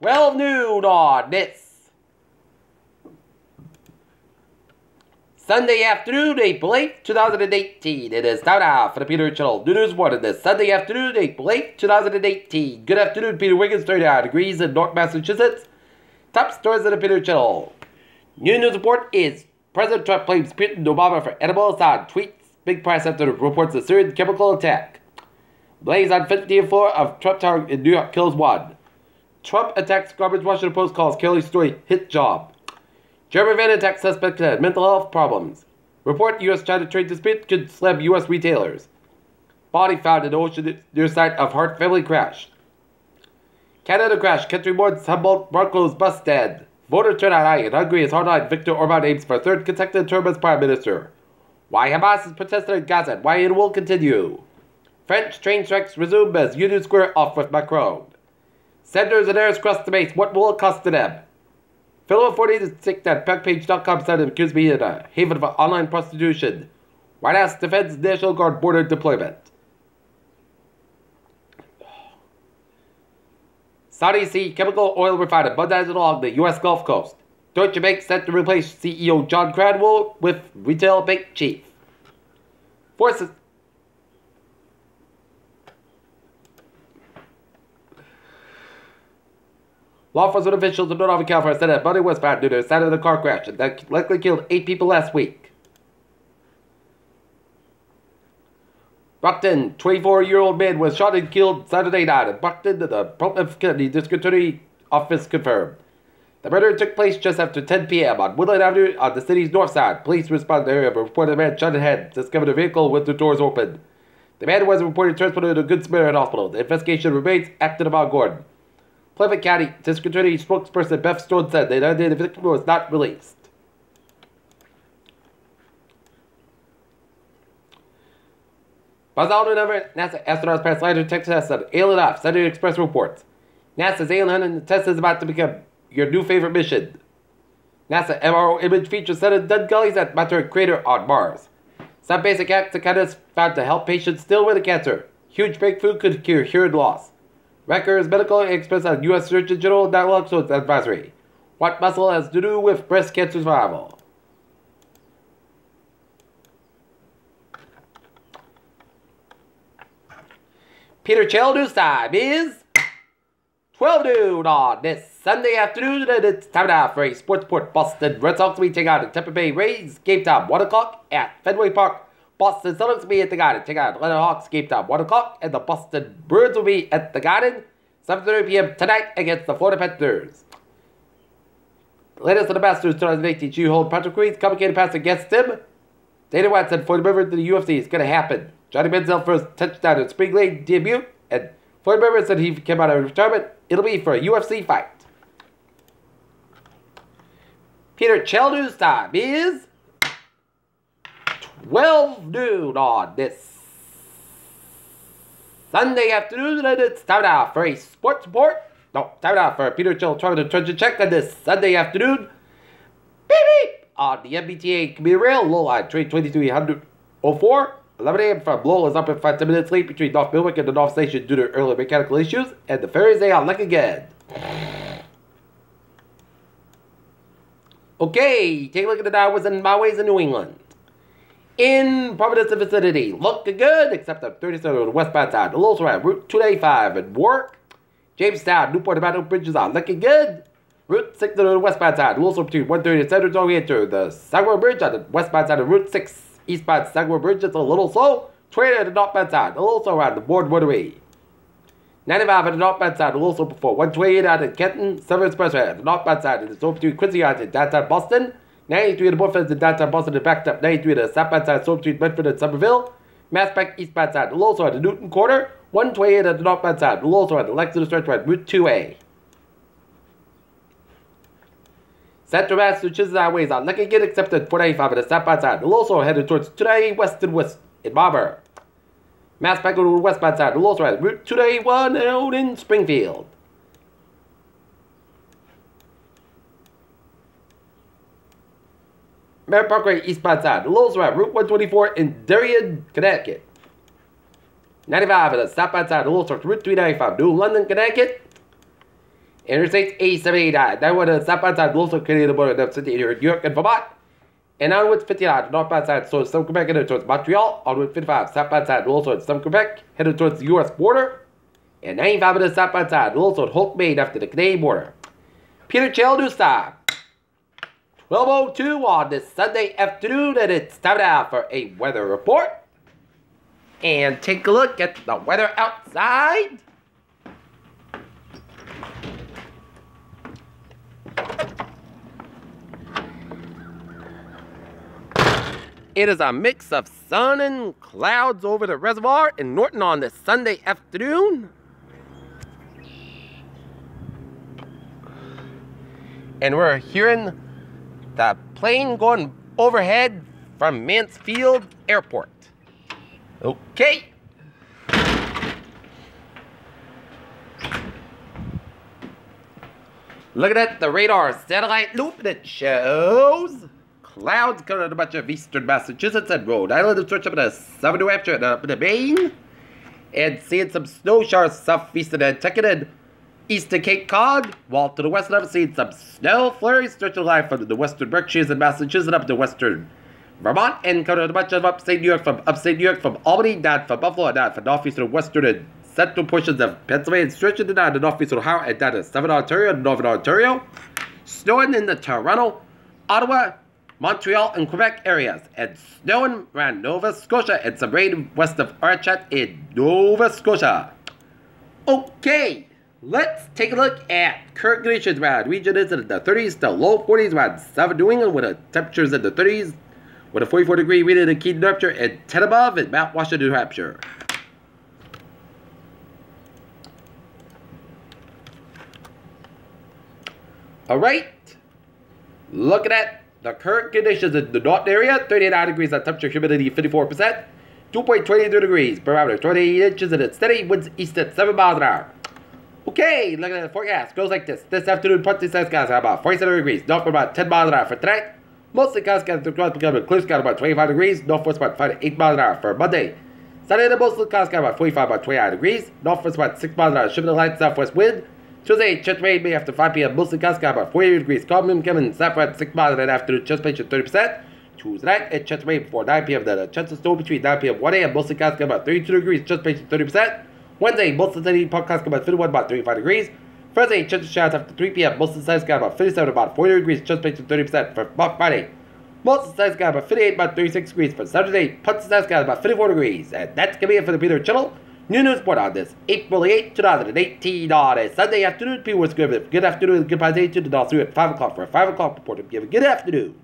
12 noon on this Sunday afternoon, April 8th, 2018. It is time now for the Peter Channel News Morning this Sunday afternoon, April 8th, 2018. Good afternoon, Peter Wiggins, 39 degrees in North Massachusetts. Top stories of the Peter Channel. New news report is President Trump blames Putin and Obama for edible Assad. Tweets big price after reports a Syrian chemical attack. Blaze on 15th floor of Trump Tower in New York kills one. Trump attacks garbage. Washington Post calls Kelly's story hit job. German van attack suspect had mental health problems. Report U.S.-China trade dispute could slam U.S. retailers. Body found in ocean near site of Hart family crash. Canada crash. Country mourns Humboldt Broncos bus stand. Voter turnout high in Hungary as hardline Viktor Orban aims for a third consecutive term as prime minister. Why Hamas is protesting in Gaza and why it will continue. French train strikes resume as Union Square off with Macron. Senators and heirs cross the base. What will it cost to them? Philip 46 at backpage.com said it accused me in a haven of online prostitution. White House defends National Guard border deployment. Saudi Sea chemical oil refinery Mondays along the U.S. Gulf Coast. Deutsche Bank set to replace CEO John Cradwell with retail bank chief. Forces. Law enforcement officials in Northern California said that Monday was found due to the side of the car crash that likely killed 8 people last week. Buckton, 24-year-old man was shot and killed Saturday night in Buckton, the Portland County District Attorney Office confirmed. The murder took place just after 10 p.m. on Woodland Avenue on the city's north side. Police responded to the area but reported a man shot in the head, discovered a vehicle with the doors open. The man was reported transported to Good Samaritan Hospital. The investigation remains active about Gordon. Plymouth County District Attorney spokesperson Beth Stone said the identity of the victim was not released. Buzz Aldrin, NASA astronauts pass line detector test on alien off. Sunday Express reports. NASA's alien hunting test is about to become your new favorite mission. NASA MRO image features set of dead gullies at Monterey Crater on Mars. Some basic acts of kindness found to help patients still with cancer. Huge breakthrough could cure hearing loss. Records medical experts on U.S. Surgeon General Dialogue Source Advisory. What muscle has to do with breast cancer survival? Peter Channel News Time is 12 noon on this Sunday afternoon, and it's time now for a sports report. Boston Red Sox will be taking out the Tampa Bay Rays. Game time 1 o'clock at Fenway Park. Boston Celtics will be at the Garden. Take out Atlanta Hawks. Game time 1 o'clock, and the Boston Bruins will be at the Garden 7:30 p.m. tonight against the Florida Panthers. Latest on the Masters 2018 Hugh Patrick Reed's complicated pass against him. Dana White said Floyd Mayweather to the UFC is going to happen. Johnny Manziel first touchdown in Spring Lane debut, and Floyd Mayweather said he came out of retirement. It'll be for a UFC fight. Peter Channel News Time is 12 noon on this Sunday afternoon, and it's time now for a sports report. No, time now for Peter Channel trying to treasure check on this Sunday afternoon. Beep beep! On the MBTA commuter rail, low line train 2304. 11 a.m. from Lowell is up at 5 minutes late between North Millwick and the North Station due to early mechanical issues, and the ferries they are like again. Okay, take a look at the hours and byways in New England. In Providence and vicinity, looking good, except on 37 on the westbound side. The lows around Route 285 and Warwick. Jamestown, Newport, and Battle Bridges are looking good. Route 6 on the westbound side. Also between 130 and Center all the way to the Saguaro Bridge on the westbound side of Route 6. Eastbound Saguaro Bridge is a little slow. 20 on the northbound side. Also around the Board Waterway. 95 on the northbound side. Also before 128 out of Kenton. 7 Expressway on the northbound side. And it's over between Quincy out in downtown Boston. 93 on the north end in downtown Boston and backed up 93 on the southbound side. So between Medford and Somerville. Mass Bank eastbound side. Also on the Newton Quarter. 128 on the northbound side. Also on the Lexington Stretch Road. Route 2A. Central Massachusetts highways are looking good except at 495 on the southbound side. We'll also headed towards 290 west and west in Marlborough. Mass back on the westbound side. We'll also have Route 291 out in Springfield. Merritt Parkway eastbound side. We'll also have Route 124 in Darien, Connecticut. 95 on the southbound side. We'll also have Route 395 New London, Connecticut. Interstate A79. That would southbound side also Canadian border of City here in New York and Vermont. And onwards 59, northbound side, so some Quebec headed towards Montreal. Onward 55, southbound side, also some Quebec headed towards the U.S. border. And 95 on the southbound side, also at Holt, Maine after the Canadian border. Peter Chill, news time. 12:02 on this Sunday afternoon, and it's time now for a weather report. And take a look at the weather outside. It is a mix of sun and clouds over the reservoir in Norton on this Sunday afternoon. And we're hearing the plane going overhead from Mansfield Airport. Okay. Looking at the radar satellite loop, and it shows clouds coming out of a bunch of eastern Massachusetts and Rhode Island, and switch up into southern New Hampshire and up into Maine. And seeing some snow showers southeast of Nantucket and east of Cape Cod. While to the west of seeing some snow flurries stretching the line from the western Berkshires and Massachusetts up to western Vermont, and coming out a bunch of upstate New York, from Albany down from Buffalo, down from northeastern western and central portions of Pennsylvania, and stretching down to northeastern Ohio and down to southern Ontario and northern Ontario. Snowing in the Toronto, Ottawa, Montreal, and Quebec areas, and snowing around Nova Scotia, and some rain west of Archat in Nova Scotia. Okay, let's take a look at current conditions around region is in the 30s to low 40s around southern New England, with the temperatures in the 30s, with a 44-degree reading in Keene, New Hampshire, and 10 above in Mount Washington, New Hampshire. Alright, looking at the current conditions in the Norton area, 39 degrees on temperature, humidity 54%, 2.23 degrees, barometer 28 inches, and it's steady, winds east at 7 miles an hour. Okay, looking at the forecast, goes like this. This afternoon, partly sunny skies are about 47 degrees, north for about 10 miles an hour for tonight. Mostly cloudy skies throughout the becoming clear skies about 25 degrees, northwest about 5 to 8 miles an hour for Monday. Sunday, the mostly cloudy skies about 45, about 29 degrees, northwest about 6 miles an hour, shipping the light southwest wind. Tuesday, chance rain May after 5 p.m. Mostly cloudy skies about 48 degrees. Calm wind coming southwest 6 miles in the afternoon. Chance rain 30%. Tuesday night, and chance rain before 9 p.m. Then a chance of snow between 9 p.m. 1 a.m. Mostly cloudy skies about 32 degrees. Chance rain 30%. Wednesday, mostly sunny. Cloudy skies about 51, about 35 degrees. Thursday, chance of showers after 3 p.m. Mostly sunny skies about 57, about 40 degrees. Chance rain 30% for Friday. Mostly sunny skies about 58, about 36 degrees. For Saturday, mostly sunny skies about 54 degrees. And that's gonna be it for the Peter Channel New News Report on this April 8, 2018 on a Sunday afternoon. People was good afternoon, goodbye day to the I'll see you at 5 o'clock for a 5 o'clock report. Give a good afternoon.